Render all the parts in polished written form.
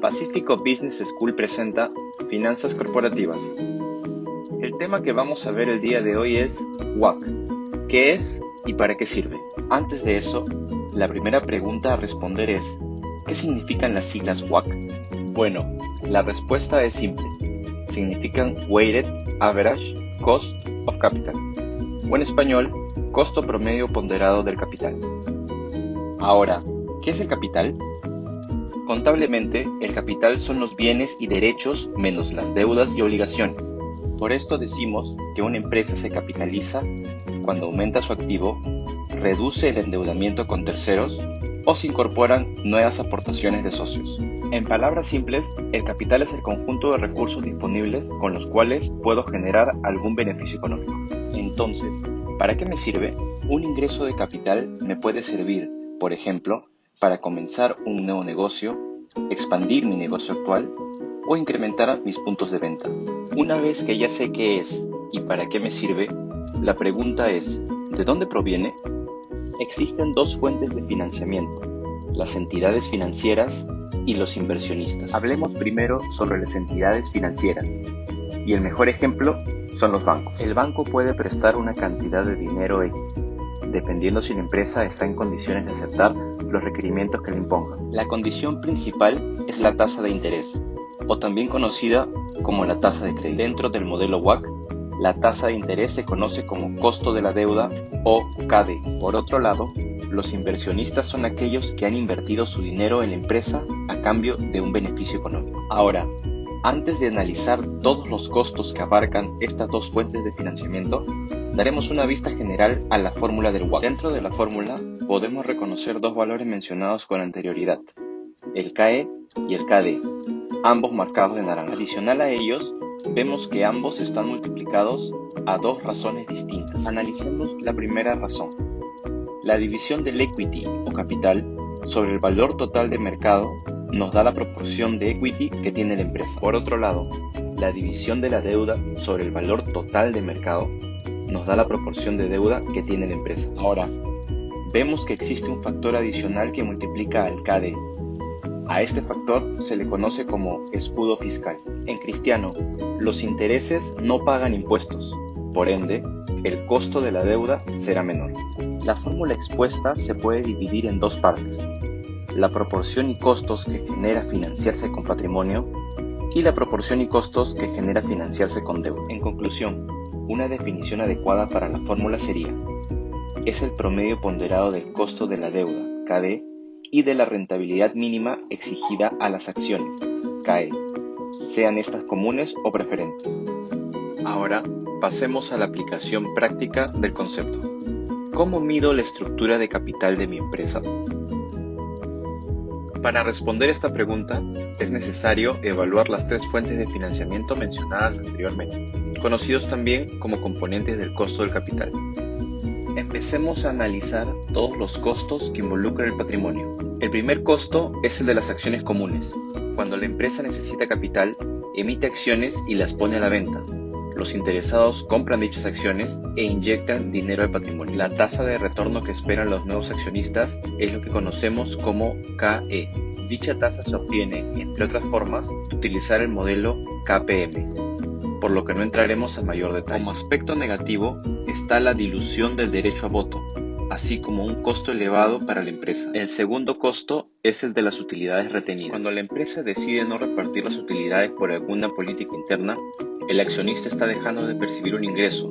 Pacífico Business School presenta Finanzas Corporativas. El tema que vamos a ver el día de hoy es WACC. ¿Qué es y para qué sirve? Antes de eso, la primera pregunta a responder es ¿qué significan las siglas WACC? Bueno, la respuesta es simple. Significan Weighted Average Cost of Capital, o en español, costo promedio ponderado del capital. Ahora, ¿qué es el capital? Contablemente, el capital son los bienes y derechos menos las deudas y obligaciones. Por esto decimos que una empresa se capitaliza cuando aumenta su activo, reduce el endeudamiento con terceros o se incorporan nuevas aportaciones de socios. En palabras simples, el capital es el conjunto de recursos disponibles con los cuales puedo generar algún beneficio económico. Entonces, ¿para qué me sirve? Un ingreso de capital me puede servir, por ejemplo, para comenzar un nuevo negocio, expandir mi negocio actual o incrementar mis puntos de venta. Una vez que ya sé qué es y para qué me sirve, la pregunta es, ¿de dónde proviene? Existen dos fuentes de financiamiento, las entidades financieras y los inversionistas. Hablemos primero sobre las entidades financieras, y el mejor ejemplo son los bancos. El banco puede prestar una cantidad de dinero X, dependiendo si la empresa está en condiciones de aceptar los requerimientos que le impongan. La condición principal es la tasa de interés, o también conocida como la tasa de crédito. Dentro del modelo WACC, la tasa de interés se conoce como costo de la deuda o KD. Por otro lado, los inversionistas son aquellos que han invertido su dinero en la empresa a cambio de un beneficio económico. Ahora, antes de analizar todos los costos que abarcan estas dos fuentes de financiamiento, daremos una vista general a la fórmula del WACC. Dentro de la fórmula podemos reconocer dos valores mencionados con anterioridad, el KE y el KD, ambos marcados de naranja. Adicional a ellos, vemos que ambos están multiplicados a dos razones distintas. Analicemos la primera razón. La división del equity o capital sobre el valor total de mercado nos da la proporción de equity que tiene la empresa. Por otro lado, la división de la deuda sobre el valor total de mercado nos da la proporción de deuda que tiene la empresa. Ahora, vemos que existe un factor adicional que multiplica al KD. A este factor se le conoce como escudo fiscal. En cristiano, los intereses no pagan impuestos, por ende, el costo de la deuda será menor. La fórmula expuesta se puede dividir en dos partes: la proporción y costos que genera financiarse con patrimonio y la proporción y costos que genera financiarse con deuda. En conclusión, una definición adecuada para la fórmula sería: es el promedio ponderado del costo de la deuda, KD, y de la rentabilidad mínima exigida a las acciones, KE, sean estas comunes o preferentes. Ahora, pasemos a la aplicación práctica del concepto. ¿Cómo mido la estructura de capital de mi empresa? Para responder esta pregunta, es necesario evaluar las tres fuentes de financiamiento mencionadas anteriormente, conocidos también como componentes del costo del capital. Empecemos a analizar todos los costos que involucra el patrimonio. El primer costo es el de las acciones comunes. Cuando la empresa necesita capital, emite acciones y las pone a la venta. Los interesados compran dichas acciones e inyectan dinero al patrimonio. La tasa de retorno que esperan los nuevos accionistas es lo que conocemos como KE. Dicha tasa se obtiene, entre otras formas, de utilizar el modelo KPM, por lo que no entraremos a mayor detalle. Como aspecto negativo está la dilución del derecho a voto, así como un costo elevado para la empresa. El segundo costo es el de las utilidades retenidas. Cuando la empresa decide no repartir las utilidades por alguna política interna, el accionista está dejando de percibir un ingreso,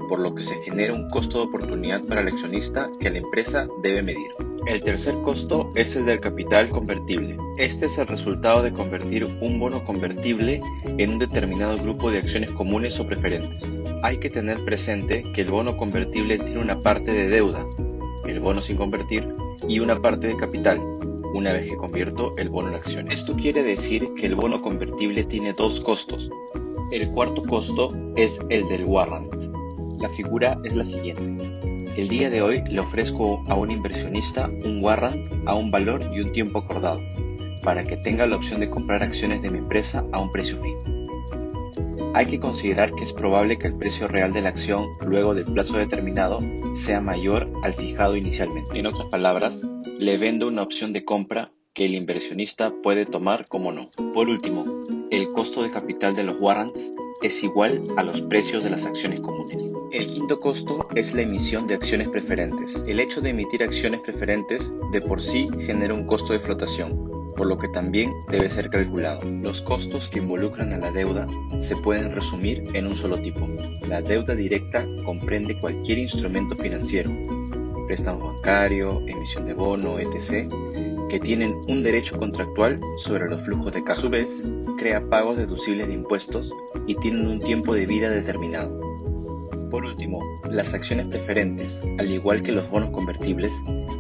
por lo que se genera un costo de oportunidad para el accionista que la empresa debe medir. El tercer costo es el del capital convertible. Este es el resultado de convertir un bono convertible en un determinado grupo de acciones comunes o preferentes. Hay que tener presente que el bono convertible tiene una parte de deuda, el bono sin convertir, y una parte de capital, una vez que convierto el bono en acciones. Esto quiere decir que el bono convertible tiene dos costos. El cuarto costo es el del warrant. La figura es la siguiente. El día de hoy le ofrezco a un inversionista un warrant a un valor y un tiempo acordado, para que tenga la opción de comprar acciones de mi empresa a un precio fijo. Hay que considerar que es probable que el precio real de la acción luego del plazo determinado sea mayor al fijado inicialmente. En otras palabras, le vendo una opción de compra que el inversionista puede tomar como no. Por último, el costo de capital de los warrants es igual a los precios de las acciones comunes. El quinto costo es la emisión de acciones preferentes. El hecho de emitir acciones preferentes de por sí genera un costo de flotación, por lo que también debe ser calculado. Los costos que involucran a la deuda se pueden resumir en un solo tipo. La deuda directa comprende cualquier instrumento financiero, préstamo bancario, emisión de bono, etc., que tienen un derecho contractual sobre los flujos de caja. A su vez, crea pagos deducibles de impuestos y tienen un tiempo de vida determinado. Por último, las acciones preferentes, al igual que los bonos convertibles,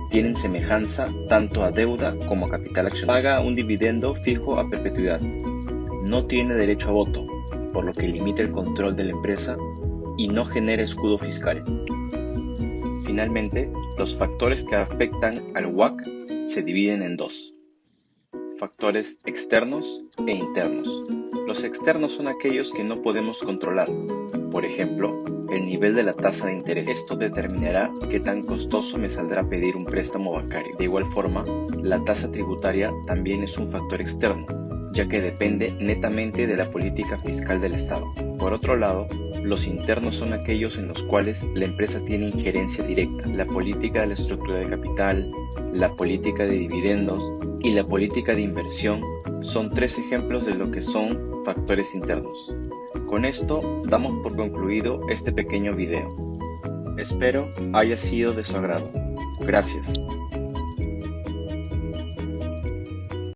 tienen semejanza tanto a deuda como a capital accionario. Paga un dividendo fijo a perpetuidad. No tiene derecho a voto, por lo que limita el control de la empresa y no genera escudo fiscal. Finalmente, los factores que afectan al WACC se dividen en dos: factores externos e internos. Los externos son aquellos que no podemos controlar, por ejemplo, el nivel de la tasa de interés. Esto determinará qué tan costoso me saldrá pedir un préstamo bancario. De igual forma, la tasa tributaria también es un factor externo, ya que depende netamente de la política fiscal del Estado. Por otro lado, los internos son aquellos en los cuales la empresa tiene injerencia directa: la política de la estructura de capital, la política de dividendos y la política de inversión son tres ejemplos de lo que son factores internos. Con esto damos por concluido este pequeño video. Espero haya sido de su agrado. Gracias.